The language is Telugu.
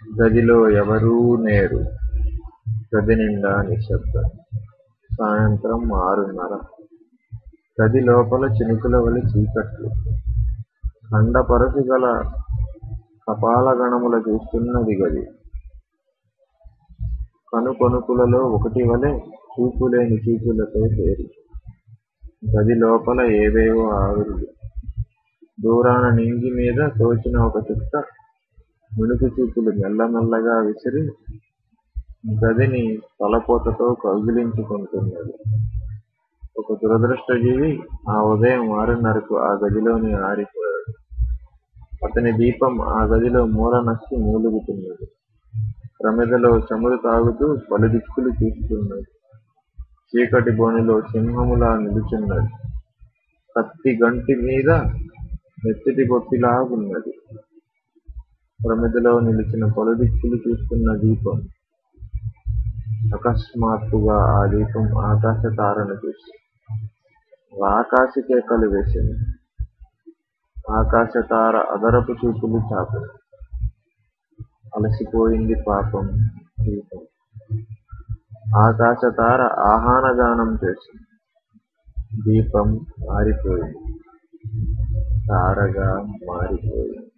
గదిలో ఎవరూ లేరు. గది నిండా నిశ్శబ్దం. సాయంత్రం 6:30. గది లోపల చినుకుల వలె చీకట్లు. ఖండపరచుగల కపాలగణముల చూస్తున్నది గది. కనుకొనుకులలో ఒకటివలె చూపులేని చూపులతో చేరి. గది లోపల ఏవేవో ఆవిరులు. దూరాన నింగి మీద తోచిన ఒక చుక్క మిణుకు చూపులు మెల్లమెల్లగా విసిరి గదిని తలపోతతో కౌగిలించుకుంటున్నది. ఒక దురదృష్టజీవి ఆ ఉదయం 6:30కు ఆ గదిలోనే ఆరిపోయాడు. అతని దీపం ఆ గదిలో మూల నక్కి మూలుగుతున్నది. ప్రమిదలో చమురు తాగుతూ పలుదిక్కులు చూస్తున్నది. చీకటి బోనులో సింహములా నిలుచున్నది. కత్తి గంటి మీద నెత్తిటి బొప్పిలాగున్నది. ప్రమిదలో నిలిచిన పలుదిక్కులు చూస్తున్న దీపం. అకస్మాత్తుగా ఆ దీపం ఆకాశతారను చూసి రాకాసి కేకలు వేసింది. ఆకాశతార అదరపు చూపులు చాపింది. అలసిపోయింది పాపం దీపం. ఆకాశతార ఆహానగానం చేసింది. దీపం ఆరిపోయింది. తారగా మారిపోయింది.